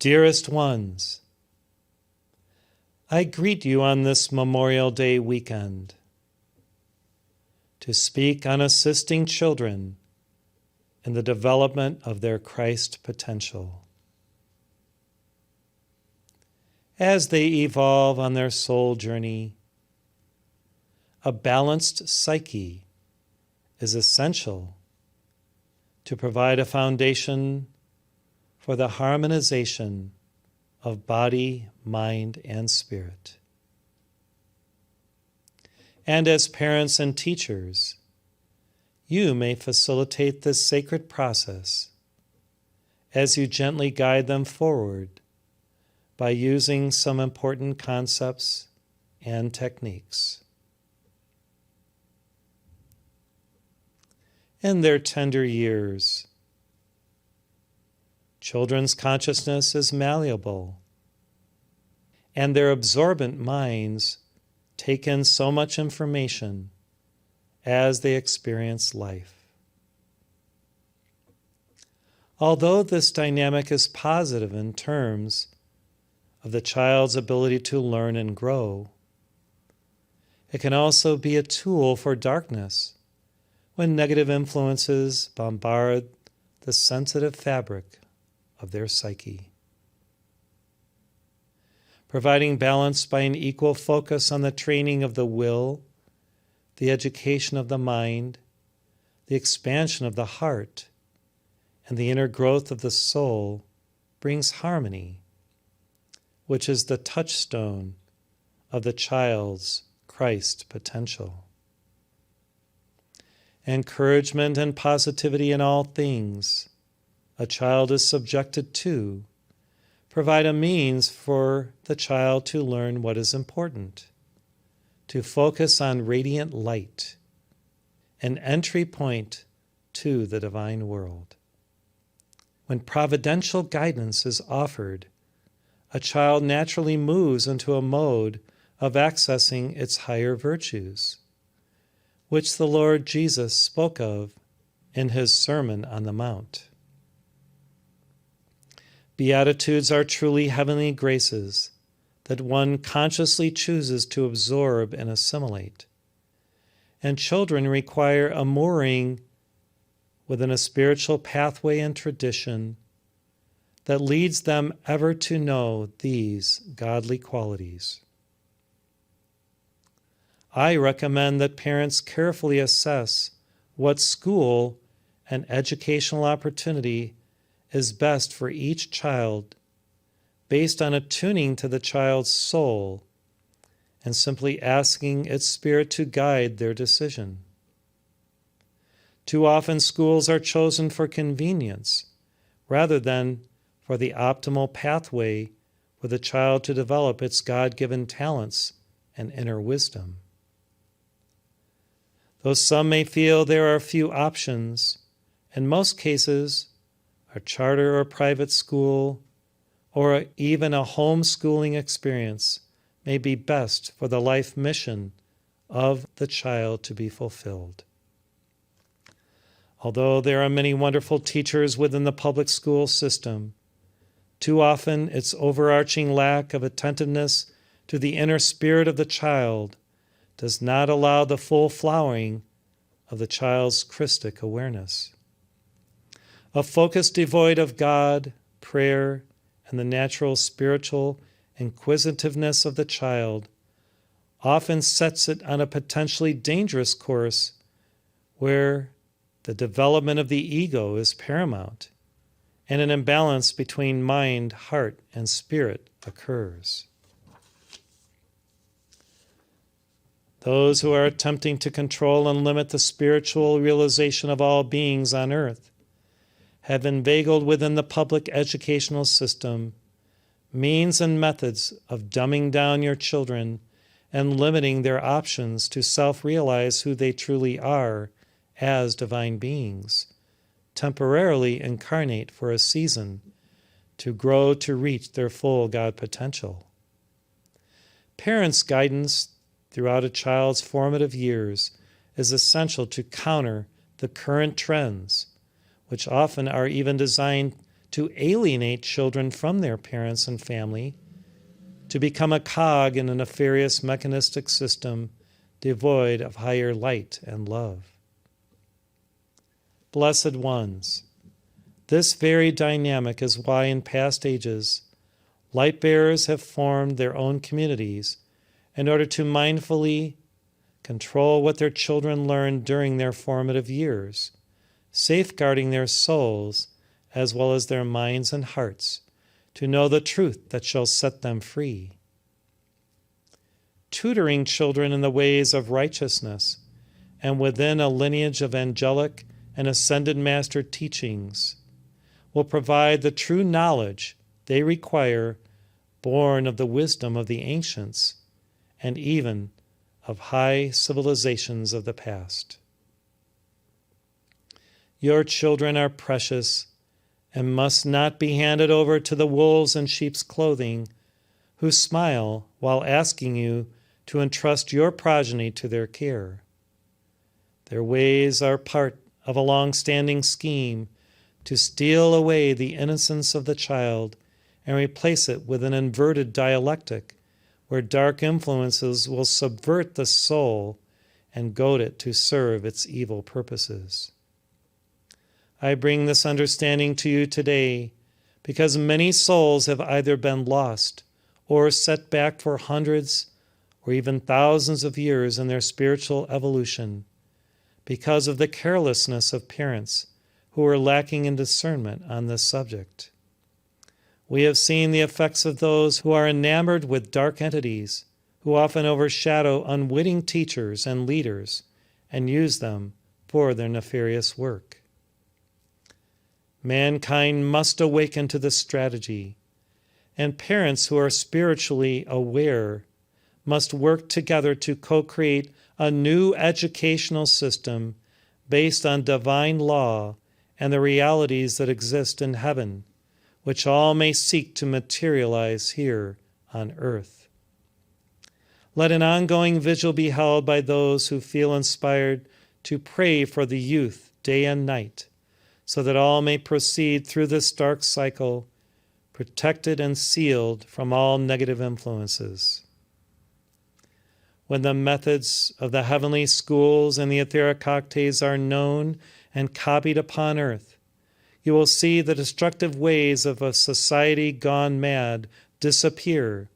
Dearest ones, I greet you on this Memorial Day weekend to speak on assisting children in the development of their Christ potential. As they evolve on their soul journey, a balanced psyche is essential to provide a foundation for the harmonization of body, mind, and spirit. And as parents and teachers, you may facilitate this sacred process as you gently guide them forward by using some important concepts and techniques. In their tender years, children's consciousness is malleable, and their absorbent minds take in so much information as they experience life. Although this dynamic is positive in terms of the child's ability to learn and grow, it can also be a tool for darkness when negative influences bombard the sensitive fabric of their psyche. Providing balance by an equal focus on the training of the will, the education of the mind, the expansion of the heart, and the inner growth of the soul brings harmony, which is the touchstone of the child's Christ potential. Encouragement and positivity in all things a child is subjected to provide a means for the child to learn what is important, to focus on radiant light, an entry point to the divine world. When providential guidance is offered, a child naturally moves into a mode of accessing its higher virtues, which the Lord Jesus spoke of in his Sermon on the Mount. Beatitudes are truly heavenly graces that one consciously chooses to absorb and assimilate. And children require a mooring within a spiritual pathway and tradition that leads them ever to know these godly qualities. I recommend that parents carefully assess what school and educational opportunity is best for each child based on attuning to the child's soul and simply asking its spirit to guide their decision. Too often schools are chosen for convenience rather than for the optimal pathway for the child to develop its God-given talents and inner wisdom. Though some may feel there are few options, in most cases, a charter or private school, or even a homeschooling experience may be best for the life mission of the child to be fulfilled. Although there are many wonderful teachers within the public school system, too often its overarching lack of attentiveness to the inner spirit of the child does not allow the full flowering of the child's Christic awareness. A focus devoid of God, prayer, and the natural spiritual inquisitiveness of the child often sets it on a potentially dangerous course where the development of the ego is paramount and an imbalance between mind, heart, and spirit occurs. Those who are attempting to control and limit the spiritual realization of all beings on earth have inveigled within the public educational system means and methods of dumbing down your children and limiting their options to self-realize who they truly are as divine beings, temporarily incarnate for a season to grow to reach their full God potential. Parents' guidance throughout a child's formative years is essential to counter the current trends, which often are even designed to alienate children from their parents and family, to become a cog in a nefarious mechanistic system devoid of higher light and love. Blessed ones, this very dynamic is why in past ages light bearers have formed their own communities in order to mindfully control what their children learn during their formative years, safeguarding their souls as well as their minds and hearts to know the truth that shall set them free. Tutoring children in the ways of righteousness and within a lineage of angelic and ascended master teachings will provide the true knowledge they require, born of the wisdom of the ancients and even of high civilizations of the past. Your children are precious and must not be handed over to the wolves in sheep's clothing, who smile while asking you to entrust your progeny to their care. Their ways are part of a long-standing scheme to steal away the innocence of the child and replace it with an inverted dialectic where dark influences will subvert the soul and goad it to serve its evil purposes. I bring this understanding to you today because many souls have either been lost or set back for hundreds or even thousands of years in their spiritual evolution because of the carelessness of parents who are lacking in discernment on this subject. We have seen the effects of those who are enamored with dark entities, who often overshadow unwitting teachers and leaders and use them for their nefarious work. Mankind must awaken to this strategy, and parents who are spiritually aware must work together to co-create a new educational system based on divine law and the realities that exist in heaven, which all may seek to materialize here on earth. Let an ongoing vigil be held by those who feel inspired to pray for the youth day and night, so that all may proceed through this dark cycle, protected and sealed from all negative influences. When the methods of the heavenly schools and the etheric coctes are known and copied upon earth, you will see the destructive ways of a society gone mad disappear,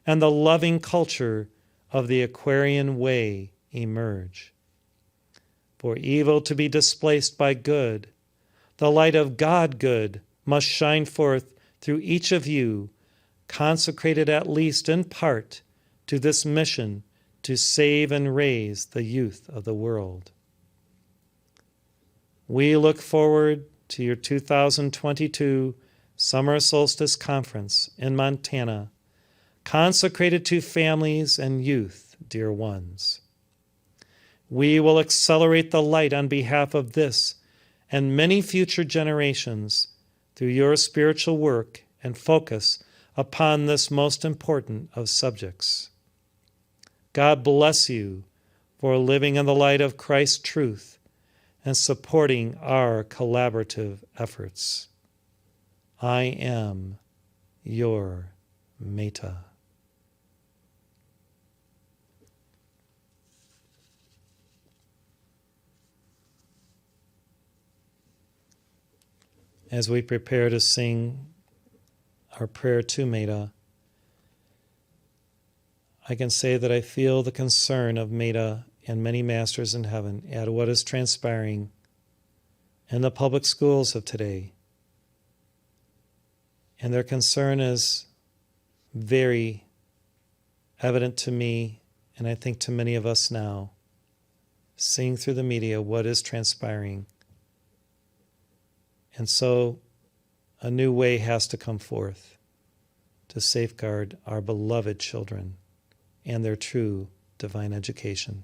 and the loving culture of the Aquarian way emerge. For evil to be displaced by good, the light of God good must shine forth through each of you, consecrated at least in part to this mission to save and raise the youth of the world. We look forward to your 2022 Summer Solstice Conference in Montana, consecrated to families and youth, dear ones. We will accelerate the light on behalf of this and many future generations through your spiritual work and focus upon this most important of subjects. God bless you for living in the light of Christ's truth and supporting our collaborative efforts. I am your Meta. As we prepare to sing our prayer to Meta, I can say that I feel the concern of Meta and many masters in heaven at what is transpiring in the public schools of today. And their concern is very evident to me, and I think to many of us now, seeing through the media what is transpiring. And so a new way has to come forth to safeguard our beloved children and their true divine education.